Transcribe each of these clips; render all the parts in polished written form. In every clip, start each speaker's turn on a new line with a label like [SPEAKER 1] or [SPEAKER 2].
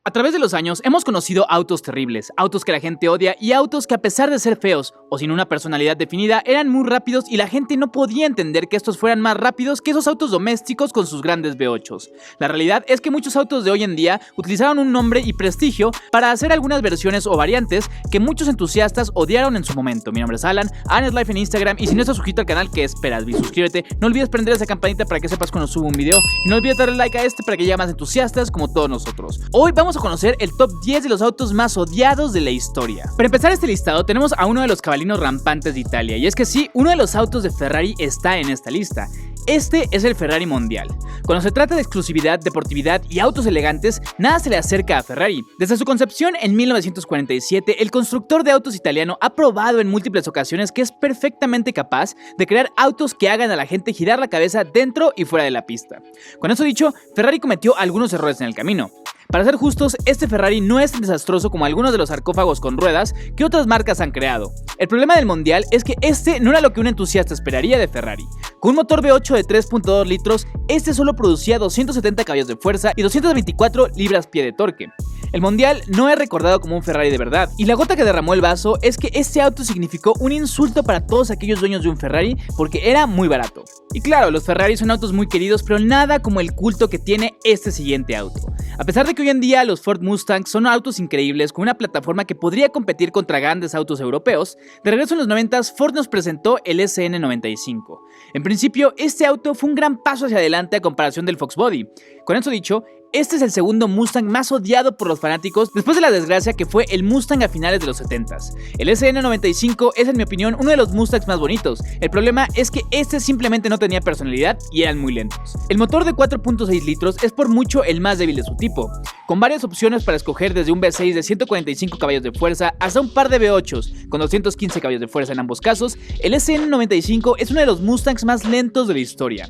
[SPEAKER 1] A través de los años hemos conocido autos terribles, autos que la gente odia y autos que a pesar de ser feos o sin una personalidad definida eran muy rápidos y la gente no podía entender que estos fueran más rápidos que esos autos domésticos con sus grandes V8s. La realidad es que muchos autos de hoy en día utilizaron un nombre y prestigio para hacer algunas versiones o variantes que muchos entusiastas odiaron en su momento. Mi nombre es Alan es Life en Instagram y si no estás suscrito al canal, ¿qué esperas? Suscríbete, no olvides prender esa campanita para que sepas cuando subo un video y no olvides darle like a este para que haya más entusiastas como todos nosotros. Hoy vamos a conocer el top 10 de los autos más odiados de la historia. Para empezar este listado tenemos a uno de los cabalinos rampantes de Italia, y es que sí, uno de los autos de Ferrari está en esta lista. Este es el Ferrari Mondial. Cuando se trata de exclusividad, deportividad y autos elegantes, nada se le acerca a Ferrari. Desde su concepción en 1947, el constructor de autos italiano ha probado en múltiples ocasiones que es perfectamente capaz de crear autos que hagan a la gente girar la cabeza dentro y fuera de la pista. Con eso dicho, Ferrari cometió algunos errores en el camino. Para ser justos, este Ferrari no es tan desastroso como algunos de los sarcófagos con ruedas que otras marcas han creado. El problema del Mondial es que este no era lo que un entusiasta esperaría de Ferrari. Con un motor V8 de 3.2 litros, este solo producía 270 caballos de fuerza y 224 libras-pie de torque. El Mondial no es recordado como un Ferrari de verdad, y la gota que derramó el vaso es que este auto significó un insulto para todos aquellos dueños de un Ferrari porque era muy barato. Y claro, los Ferrari son autos muy queridos, pero nada como el culto que tiene este siguiente auto. A pesar de que hoy en día los Ford Mustang son autos increíbles con una plataforma que podría competir contra grandes autos europeos, de regreso en los 90s Ford nos presentó el SN95. En principio, este auto fue un gran paso hacia adelante a comparación del Fox Body. Con eso dicho, este es el segundo Mustang más odiado por los fanáticos después de la desgracia que fue el Mustang a finales de los 70s. El SN95 es en mi opinión uno de los Mustangs más bonitos. El problema es que este simplemente no tenía personalidad y eran muy lentos. El motor de 4.6 litros es por mucho el más débil de su tipo, con varias opciones para escoger desde un V6 de 145 caballos de fuerza hasta un par de V8s con 215 caballos de fuerza en ambos casos. El SN95 es uno de los Mustangs más lentos de la historia.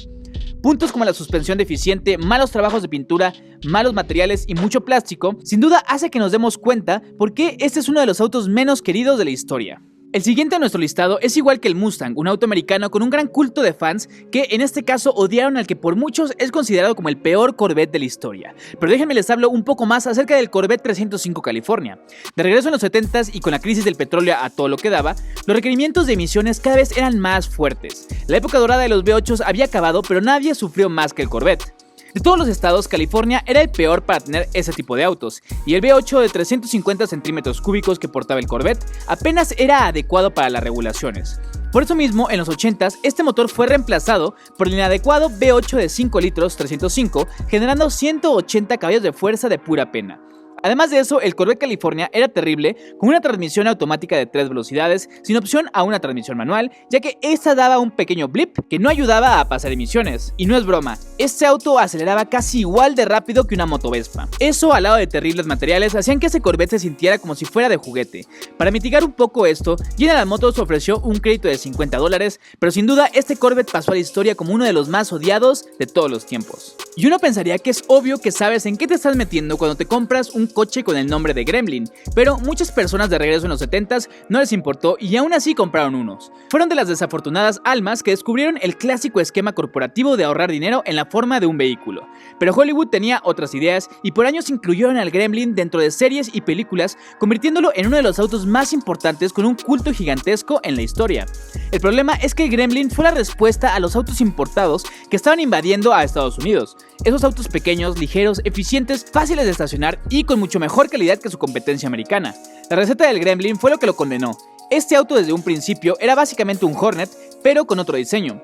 [SPEAKER 1] Puntos como la suspensión deficiente, malos trabajos de pintura, malos materiales y mucho plástico, sin duda hace que nos demos cuenta por qué este es uno de los autos menos queridos de la historia. El siguiente a nuestro listado es igual que el Mustang, un auto americano con un gran culto de fans que en este caso odiaron al que por muchos es considerado como el peor Corvette de la historia. Pero déjenme les hablo un poco más acerca del Corvette 305 California. De regreso en los 70s y con la crisis del petróleo a todo lo que daba, los requerimientos de emisiones cada vez eran más fuertes. La época dorada de los V8s había acabado, pero nadie sufrió más que el Corvette. De todos los estados, California era el peor para tener ese tipo de autos, y el V8 de 350 centímetros cúbicos que portaba el Corvette apenas era adecuado para las regulaciones. Por eso mismo, en los 80s, este motor fue reemplazado por el inadecuado V8 de 5 litros 305, generando 180 caballos de fuerza de pura pena. Además de eso, el Corvette California era terrible, con una transmisión automática de 3 velocidades, sin opción a una transmisión manual, ya que esta daba un pequeño blip que no ayudaba a pasar emisiones. Y no es broma, este auto aceleraba casi igual de rápido que una moto Vespa. Eso, al lado de terribles materiales, hacían que ese Corvette se sintiera como si fuera de juguete. Para mitigar un poco esto, General Motors ofreció un crédito de $50, pero sin duda este Corvette pasó a la historia como uno de los más odiados de todos los tiempos. Y uno pensaría que es obvio que sabes en qué te estás metiendo cuando te compras un coche con el nombre de Gremlin, pero muchas personas de regreso en los 70s no les importó y aún así compraron unos. Fueron de las desafortunadas almas que descubrieron el clásico esquema corporativo de ahorrar dinero en la forma de un vehículo. Pero Hollywood tenía otras ideas y por años incluyeron al Gremlin dentro de series y películas, convirtiéndolo en uno de los autos más importantes con un culto gigantesco en la historia. El problema es que el Gremlin fue la respuesta a los autos importados que estaban invadiendo a Estados Unidos. Esos autos pequeños, ligeros, eficientes, fáciles de estacionar y con mucho mejor calidad que su competencia americana. La receta del Gremlin fue lo que lo condenó. Este auto desde un principio era básicamente un Hornet, pero con otro diseño.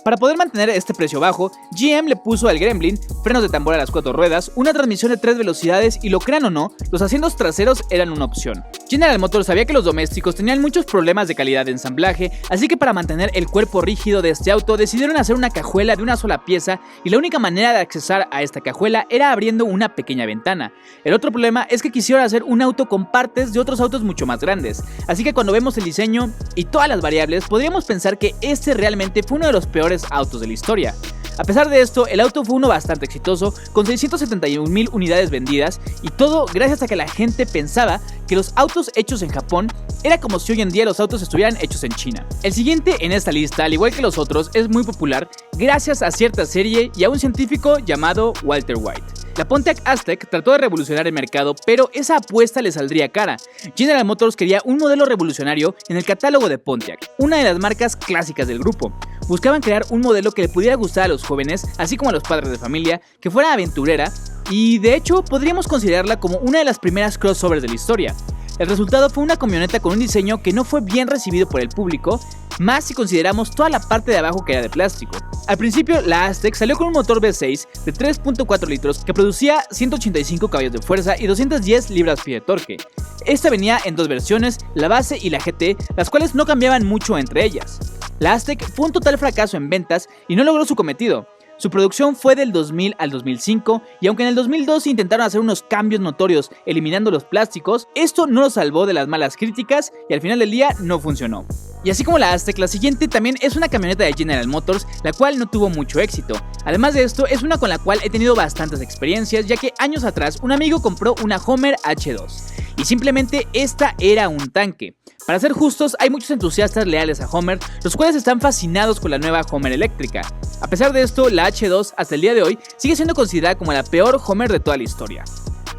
[SPEAKER 1] Para poder mantener este precio bajo, GM le puso al Gremlin frenos de tambor a las 4 ruedas, una transmisión de 3 velocidades y lo crean o no, los asientos traseros eran una opción. General Motors sabía que los domésticos tenían muchos problemas de calidad de ensamblaje, así que para mantener el cuerpo rígido de este auto decidieron hacer una cajuela de una sola pieza y la única manera de accesar a esta cajuela era abriendo una pequeña ventana. El otro problema es que quisieron hacer un auto con partes de otros autos mucho más grandes, así que cuando vemos el diseño y todas las variables podríamos pensar que este realmente fue uno de los peores autos de la historia. A pesar de esto, el auto fue uno bastante exitoso, con 671,000 unidades vendidas, y todo gracias a que la gente pensaba que los autos hechos en Japón era como si hoy en día los autos estuvieran hechos en China. El siguiente en esta lista, al igual que los otros, es muy popular gracias a cierta serie y a un científico llamado Walter White. La Pontiac Aztek trató de revolucionar el mercado, pero esa apuesta le saldría cara. General Motors quería un modelo revolucionario en el catálogo de Pontiac, una de las marcas clásicas del grupo. Buscaban crear un modelo que le pudiera gustar a los jóvenes, así como a los padres de familia, que fuera aventurera, y de hecho podríamos considerarla como una de las primeras crossovers de la historia. El resultado fue una camioneta con un diseño que no fue bien recibido por el público, más si consideramos toda la parte de abajo que era de plástico. Al principio, la Aztek salió con un motor V6 de 3.4 litros que producía 185 caballos de fuerza y 210 libras-pie de torque. Esta venía en dos versiones, la base y la GT, las cuales no cambiaban mucho entre ellas. La Aztek fue un total fracaso en ventas y no logró su cometido. Su producción fue del 2000 al 2005 y aunque en el 2002 intentaron hacer unos cambios notorios eliminando los plásticos, esto no lo salvó de las malas críticas y al final del día no funcionó. Y así como la Aztek, la siguiente también es una camioneta de General Motors, la cual no tuvo mucho éxito. Además de esto, es una con la cual he tenido bastantes experiencias, ya que años atrás un amigo compró una Hummer H2 y simplemente esta era un tanque. Para ser justos, hay muchos entusiastas leales a Hummer, los cuales están fascinados con la nueva Hummer eléctrica. A pesar de esto, la H2 hasta el día de hoy sigue siendo considerada como la peor Hummer de toda la historia.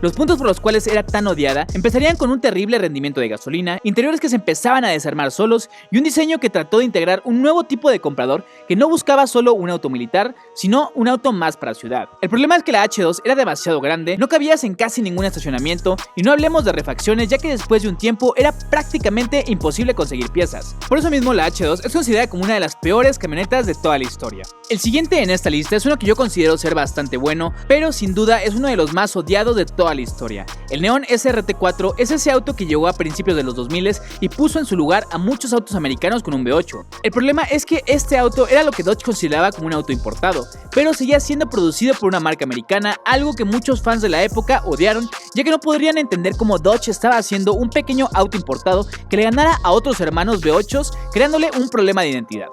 [SPEAKER 1] Los puntos por los cuales era tan odiada empezarían con un terrible rendimiento de gasolina, interiores que se empezaban a desarmar solos y un diseño que trató de integrar un nuevo tipo de comprador que no buscaba solo un auto militar, sino un auto más para ciudad. El problema es que la H2 era demasiado grande, no cabías en casi ningún estacionamiento y no hablemos de refacciones, ya que después de un tiempo era prácticamente imposible conseguir piezas. Por eso mismo la H2 es considerada como una de las peores camionetas de toda la historia. El siguiente en esta lista es uno que yo considero ser bastante bueno, pero sin duda es uno de los más odiados de toda la historia. El Neon SRT4 es ese auto que llegó a principios de los 2000 y puso en su lugar a muchos autos americanos con un V8. El problema es que este auto era lo que Dodge consideraba como un auto importado, pero seguía siendo producido por una marca americana, algo que muchos fans de la época odiaron, ya que no podrían entender cómo Dodge estaba haciendo un pequeño auto importado que le ganara a otros hermanos V8s, creándole un problema de identidad.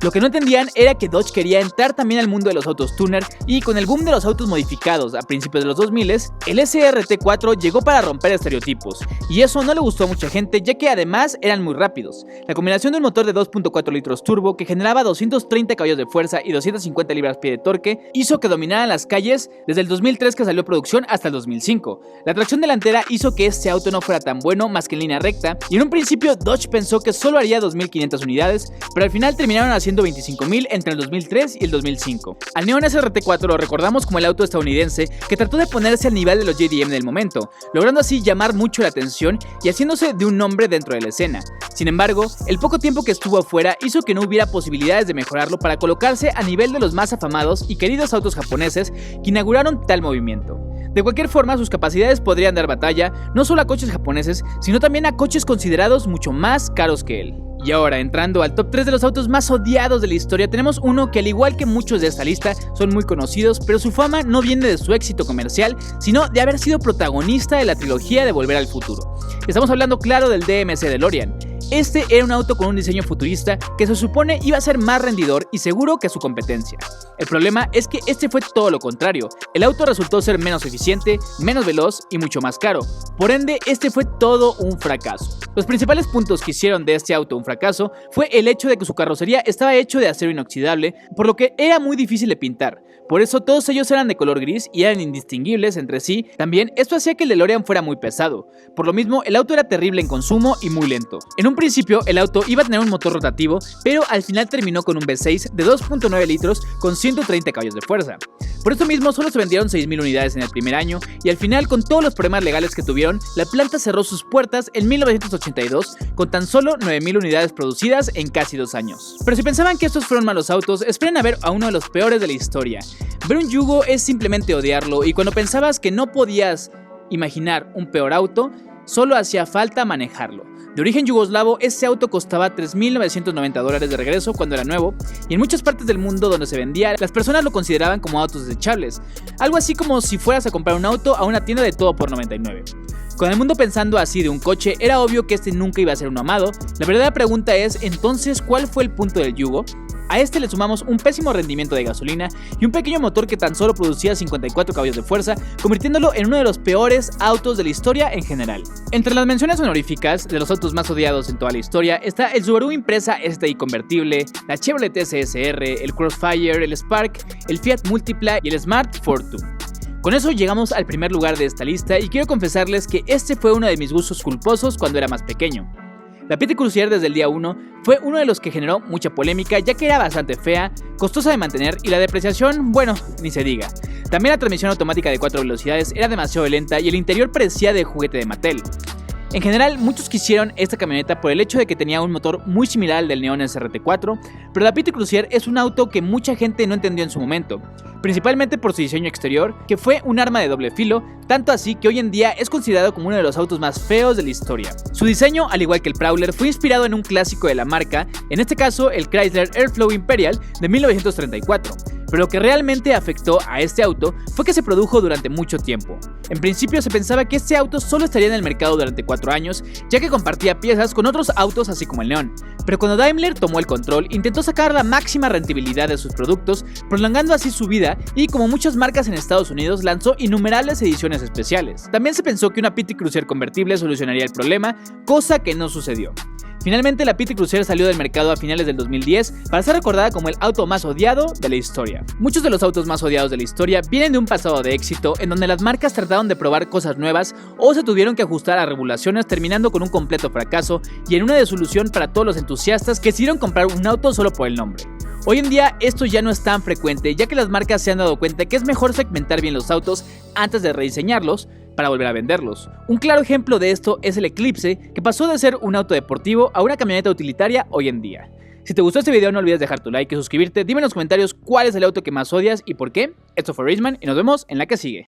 [SPEAKER 1] Lo que no entendían era que Dodge quería entrar también al mundo de los autos tuner y con el boom de los autos modificados a principios de los 2000, el SRT4 llegó para romper estereotipos y eso no le gustó a mucha gente ya que además eran muy rápidos. La combinación de un motor de 2.4 litros turbo que generaba 230 caballos de fuerza y 250 libras-pie de torque hizo que dominaran las calles desde el 2003 que salió a producción hasta el 2005. La tracción delantera hizo que este auto no fuera tan bueno más que en línea recta y en un principio Dodge pensó que solo haría 2.500 unidades, pero al final terminaron haciendo 25.000 entre el 2003 y el 2005. Al Neon SRT4 lo recordamos como el auto estadounidense que trató de ponerse al nivel de los JDM del momento, logrando así llamar mucho la atención y haciéndose de un nombre dentro de la escena. Sin embargo, el poco tiempo que estuvo afuera hizo que no hubiera posibilidades de mejorarlo para colocarse a nivel de los más afamados y queridos autos japoneses que inauguraron tal movimiento. De cualquier forma, sus capacidades podrían dar batalla no solo a coches japoneses, sino también a coches considerados mucho más caros que él. Y ahora, entrando al top 3 de los autos más odiados de la historia, tenemos uno que al igual que muchos de esta lista son muy conocidos, pero su fama no viene de su éxito comercial, sino de haber sido protagonista de la trilogía de Volver al Futuro. Estamos hablando claro del DMC DeLorean. Este era un auto con un diseño futurista que se supone iba a ser más rendidor y seguro que su competencia. El problema es que este fue todo lo contrario. El auto resultó ser menos eficiente, menos veloz y mucho más caro. Por ende, este fue todo un fracaso. Los principales puntos que hicieron de este auto un fracaso fue el hecho de que su carrocería estaba hecho de acero inoxidable, por lo que era muy difícil de pintar. Por eso todos ellos eran de color gris y eran indistinguibles entre sí. También esto hacía que el DeLorean fuera muy pesado. Por lo mismo, el auto era terrible en consumo y muy lento. En un principio, el auto iba a tener un motor rotativo, pero al final terminó con un V6 de 2.9 litros con 130 caballos de fuerza. Por esto mismo, solo se vendieron 6.000 unidades en el primer año y al final, con todos los problemas legales que tuvieron, la planta cerró sus puertas en 1982 con tan solo 9.000 unidades producidas en casi 2 años. Pero si pensaban que estos fueron malos autos, esperen a ver a uno de los peores de la historia. Ver un Yugo es simplemente odiarlo y cuando pensabas que no podías imaginar un peor auto, solo hacía falta manejarlo. De origen yugoslavo, este auto costaba $3.990 de regreso cuando era nuevo, y en muchas partes del mundo donde se vendía, las personas lo consideraban como autos desechables, algo así como si fueras a comprar un auto a una tienda de todo por $99. Con el mundo pensando así de un coche, era obvio que este nunca iba a ser uno amado. La verdadera pregunta es, entonces, ¿cuál fue el punto del Yugo? A este le sumamos un pésimo rendimiento de gasolina y un pequeño motor que tan solo producía 54 caballos de fuerza, convirtiéndolo en uno de los peores autos de la historia en general. Entre las menciones honoríficas de los autos más odiados en toda la historia está el Subaru Impreza STI convertible, la Chevrolet CSR, el Crossfire, el Spark, el Fiat Multipla y el Smart Fortwo. Con eso llegamos al primer lugar de esta lista y quiero confesarles que este fue uno de mis gustos culposos cuando era más pequeño. La PT Cruiser desde el día 1 fue uno de los que generó mucha polémica, ya que era bastante fea, costosa de mantener y la depreciación, bueno, ni se diga. También la transmisión automática de 4 velocidades era demasiado lenta y el interior parecía de juguete de Mattel. En general, muchos quisieron esta camioneta por el hecho de que tenía un motor muy similar al del Neon SRT4, pero la PT Cruiser es un auto que mucha gente no entendió en su momento, principalmente por su diseño exterior, que fue un arma de doble filo, tanto así que hoy en día es considerado como uno de los autos más feos de la historia. Su diseño, al igual que el Prowler, fue inspirado en un clásico de la marca, en este caso el Chrysler Airflow Imperial de 1934. Pero lo que realmente afectó a este auto fue que se produjo durante mucho tiempo. En principio se pensaba que este auto solo estaría en el mercado durante 4 años, ya que compartía piezas con otros autos así como el Neon. Pero cuando Daimler tomó el control, intentó sacar la máxima rentabilidad de sus productos, prolongando así su vida y, como muchas marcas en Estados Unidos, lanzó innumerables ediciones especiales. También se pensó que una PT Cruiser convertible solucionaría el problema, cosa que no sucedió. Finalmente, la PT Cruiser salió del mercado a finales del 2010 para ser recordada como el auto más odiado de la historia. Muchos de los autos más odiados de la historia vienen de un pasado de éxito en donde las marcas trataron de probar cosas nuevas o se tuvieron que ajustar a regulaciones, terminando con un completo fracaso y en una desolución para todos los entusiastas que decidieron comprar un auto solo por el nombre. Hoy en día esto ya no es tan frecuente, ya que las marcas se han dado cuenta que es mejor segmentar bien los autos antes de rediseñarlos para volver a venderlos. Un claro ejemplo de esto es el Eclipse, que pasó de ser un auto deportivo a una camioneta utilitaria hoy en día. Si te gustó este video no olvides dejar tu like y suscribirte, dime en los comentarios cuál es el auto que más odias y por qué. Esto fue Raceman y nos vemos en la que sigue.